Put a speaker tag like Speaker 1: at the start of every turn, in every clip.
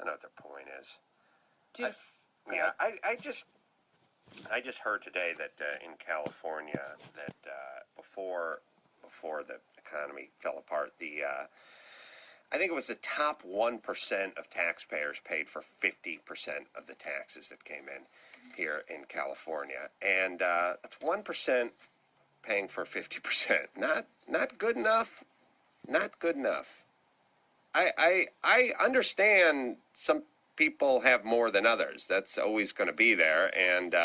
Speaker 1: I know what their point is. I just heard today that in California that before the economy fell apart, I think it was the top 1% of taxpayers paid for 50% of the taxes that came in here in California, and that's 1% paying for 50%. Not good enough. Not good enough. I understand some people have more than others. That's always going to be there. And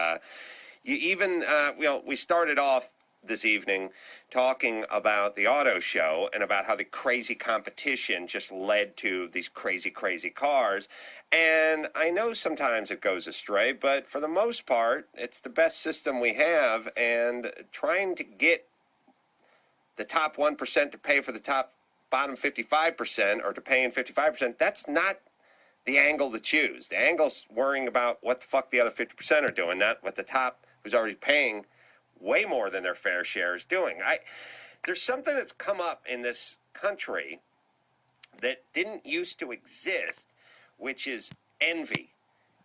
Speaker 1: we started off this evening talking about the auto show and about how the crazy competition just led to these crazy, crazy cars. And I know sometimes it goes astray, but for the most part, it's the best system we have. And trying to get the top 1% to pay for the bottom 55% or to pay in 55%, that's not the angle to choose. The angle's worrying about what the fuck the other 50% are doing, not what the top who's already paying way more than their fair share is doing. There's something that's come up in this country that didn't used to exist, which is envy.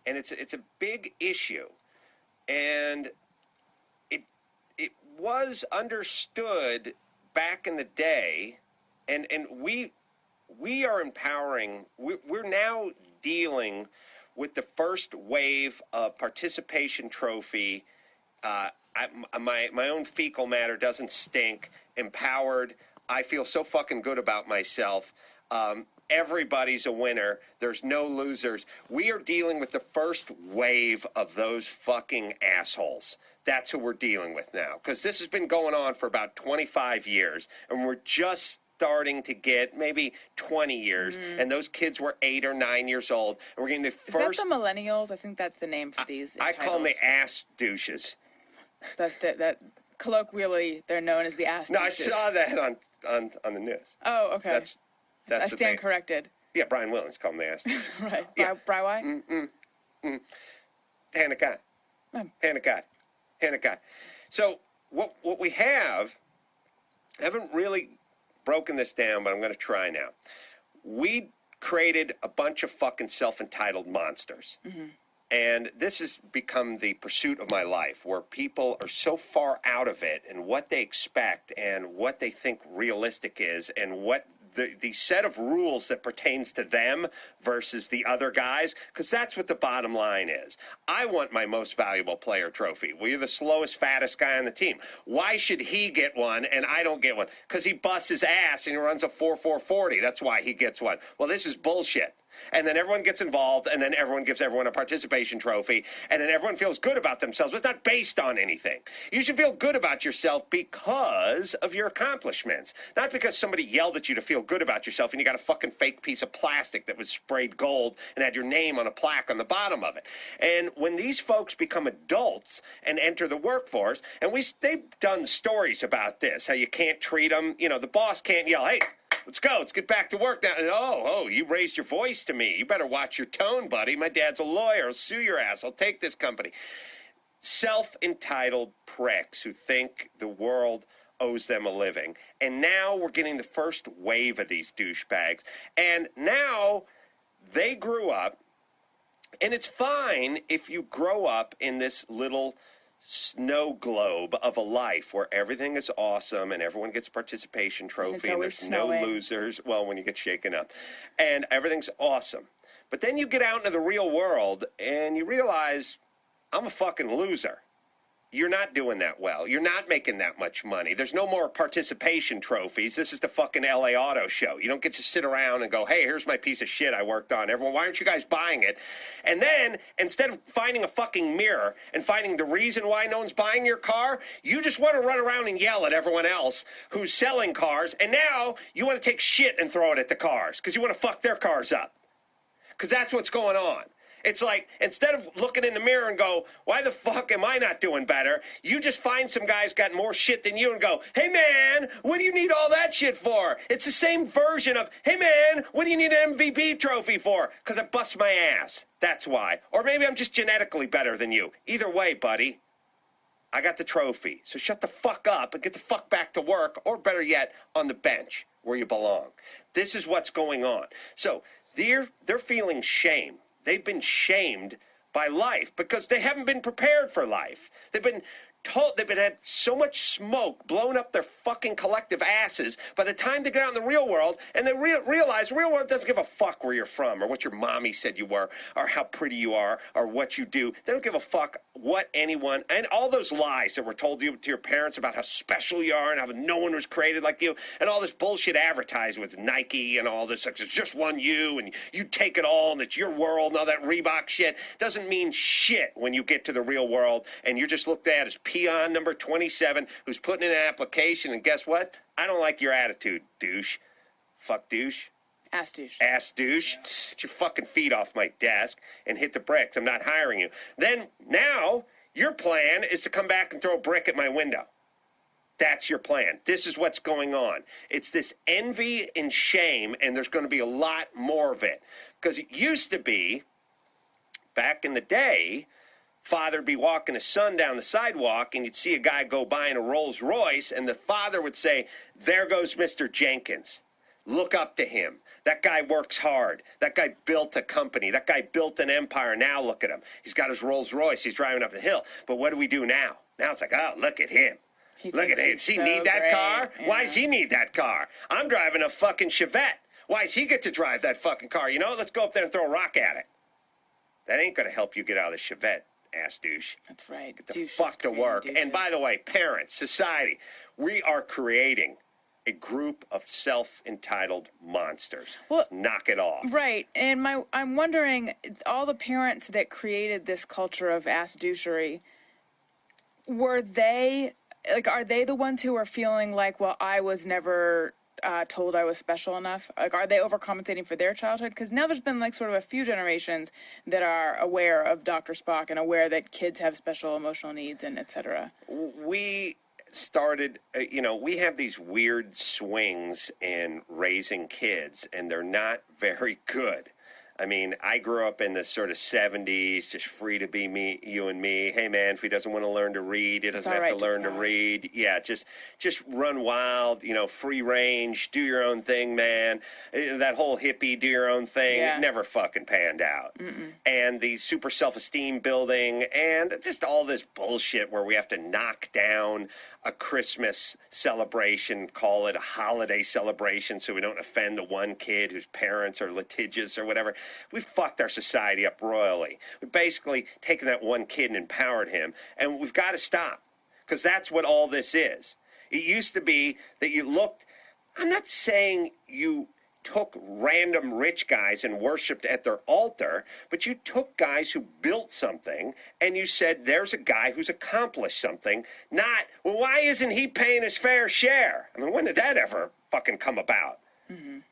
Speaker 1: And it's a big issue. And it was understood back in the day, and we are empowering, we're now dealing with the first wave of participation trophy. My own fecal matter doesn't stink. Empowered. I feel so fucking good about myself. Everybody's a winner. There's no losers. We are dealing with the first wave of those fucking assholes. That's who we're dealing with now. Because this has been going on for about 25 years, and we're just starting to get maybe 20 years, and those kids were 8 or 9 years old, and we're getting the first...
Speaker 2: Is that the millennials? I think that's the name for these
Speaker 1: I call them the ass douches.
Speaker 2: That's that colloquially, they're known as the ass douches.
Speaker 1: No, I saw that on the news.
Speaker 2: Oh, okay.
Speaker 1: That's
Speaker 2: I stand corrected.
Speaker 1: Yeah, Brian Williams called them the ass douches.
Speaker 2: Right.
Speaker 1: Yeah.
Speaker 2: Bri
Speaker 1: Hand of God. Hand of God. Hand of God. So what we have, I haven't really broken this down, but I'm going to try now. We created a bunch of fucking self-entitled monsters. Mm-hmm. And this has become the pursuit of my life, where people are so far out of it and what they expect and what they think realistic is and what the set of rules that pertains to them versus the other guys, because that's what the bottom line is. I want my most valuable player trophy. Well, you're the slowest, fattest guy on the team. Why should he get one and I don't get one? Because he busts his ass and he runs a 4.440. That's why he gets one. Well, this is bullshit. And then everyone gets involved, and then everyone gives everyone a participation trophy, and then everyone feels good about themselves. It's not based on anything. You should feel good about yourself because of your accomplishments, not because somebody yelled at you to feel good about yourself and you got a fucking fake piece of plastic that was sprayed gold and had your name on a plaque on the bottom of it. And when these folks become adults and enter the workforce, and they've done stories about this, how you can't treat them, the boss can't yell, hey, let's go. Let's get back to work now. And, oh, you raised your voice to me. You better watch your tone, buddy. My dad's a lawyer. I'll sue your ass. I'll take this company. Self-entitled pricks who think the world owes them a living. And now we're getting the first wave of these douchebags. And now they grew up. And it's fine if you grow up in this little snow globe of a life where everything is awesome and everyone gets a participation trophy and there's snowing. No losers. Well, when you get shaken up and everything's awesome. But then you get out into the real world and you realize I'm a fucking loser. You're not doing that well. You're not making that much money. There's no more participation trophies. This is the fucking LA Auto Show. You don't get to sit around and go, hey, here's my piece of shit I worked on. Everyone, why aren't you guys buying it? And then, instead of finding a fucking mirror and finding the reason why no one's buying your car, you just want to run around and yell at everyone else who's selling cars. And now you want to take shit and throw it at the cars because you want to fuck their cars up. Because that's what's going on. It's like, instead of looking in the mirror and go, why the fuck am I not doing better? You just find some guy's got more shit than you and go, hey, man, what do you need all that shit for? It's the same version of, hey, man, what do you need an MVP trophy for? Because I bust my ass. That's why. Or maybe I'm just genetically better than you. Either way, buddy, I got the trophy. So shut the fuck up and get the fuck back to work, or better yet, on the bench where you belong. This is what's going on. So they're feeling shame. They've been shamed by life because they haven't been prepared for life. They've been had so much smoke blown up their fucking collective asses by the time they get out in the real world and they realize the real world doesn't give a fuck where you're from or what your mommy said you were or how pretty you are or what you do. They don't give a fuck what anyone, and all those lies that were told to your parents about how special you are and how no one was created like you and all this bullshit advertised with Nike and all this, like, it's just one you and you take it all and it's your world and all that Reebok shit doesn't mean shit when you get to the real world and you're just looked at as peon number 27 who's putting in an application, and guess what? I don't like your attitude, douche. Fuck douche.
Speaker 2: Ass douche.
Speaker 1: Ass douche. Get your fucking feet off my desk and hit the bricks. I'm not hiring you. Then now your plan is to come back and throw a brick at my window. That's your plan. This is what's going on. It's this envy and shame, and there's going to be a lot more of it. Because it used to be, back in the day, father would be walking his son down the sidewalk, and you'd see a guy go by in a Rolls Royce, and the father would say, "There goes Mr. Jenkins. Look up to him. That guy works hard. That guy built a company. That guy built an empire. Now look at him. He's got his Rolls Royce. He's driving up the hill." But what do we do now? Now it's like, oh, look at him. Look at him. Does he need that car?
Speaker 2: Yeah.
Speaker 1: Why does he need that car? I'm driving a fucking Chevette. Why does he get to drive that fucking car? You know, let's go up there and throw a rock at it. That ain't going to help you get out of the Chevette, ass douche.
Speaker 2: That's right.
Speaker 1: Get the fuck to work. And by the way, parents, society, we are creating a group of self-entitled monsters. Well, let's knock it off.
Speaker 2: Right. And I'm wondering, all the parents that created this culture of ass douchery, are they the ones who are feeling like, well, I was never told I was special enough? Like, are they overcompensating for their childhood? Because now there's been like sort of a few generations that are aware of Dr. Spock and aware that kids have special emotional needs and et cetera.
Speaker 1: We started, we have these weird swings in raising kids, and they're not very good. I mean, I grew up in the sort of 70s, just free to be me, you and me. Hey, man, if he doesn't want to learn to read, he doesn't have to learn to read. Yeah, just run wild, free range, do your own thing, man. That whole hippie, do your own thing, never fucking panned out. And the super self-esteem building and just all this bullshit where we have to knock down a Christmas celebration, call it a holiday celebration so we don't offend the one kid whose parents are litigious or whatever. We fucked our society up royally. We've basically taken that one kid and empowered him, and we've got to stop, because that's what all this is. It used to be that you looked, I'm not saying you took random rich guys and worshipped at their altar, but you took guys who built something and you said, there's a guy who's accomplished something, not, well, why isn't he paying his fair share? I mean, when did that ever fucking come about?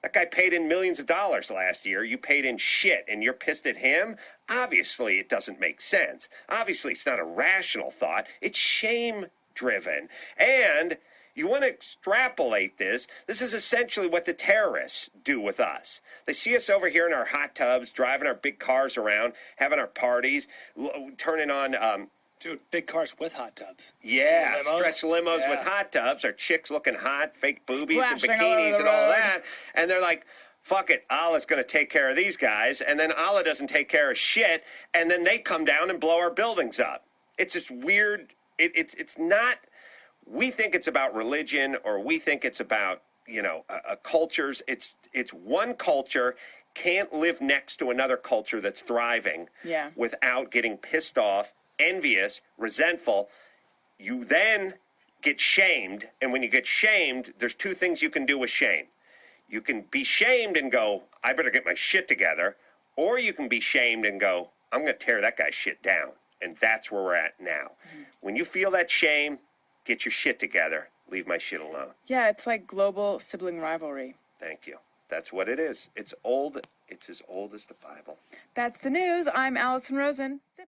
Speaker 1: That guy paid in millions of dollars last year. You paid in shit, and you're pissed at him? Obviously, it doesn't make sense. Obviously, it's not a rational thought. It's shame-driven. And you want to extrapolate this. This is essentially what the terrorists do with us. They see us over here in our hot tubs, driving our big cars around, having our parties, turning on...
Speaker 3: Dude, big cars with hot tubs.
Speaker 1: Yeah, stretch limos with hot tubs. Our chicks looking hot, fake boobies and bikinis and all that. And they're like, fuck it, Allah's going to take care of these guys. And then Allah doesn't take care of shit. And then they come down and blow our buildings up. It's this weird, it's not, we think it's about religion or we think it's about, cultures. It's one culture can't live next to another culture that's thriving without getting pissed off, envious, resentful. You then get shamed, and when you get shamed, there's two things you can do with shame. You can be shamed and go, I better get my shit together, or you can be shamed and go, I'm going to tear that guy's shit down, and that's where we're at now. When you feel that shame, get your shit together, leave my shit alone.
Speaker 2: Yeah, it's like global sibling rivalry.
Speaker 1: Thank you. That's what it is. It's old. It's as old as the Bible.
Speaker 2: That's the news. I'm Allison Rosen.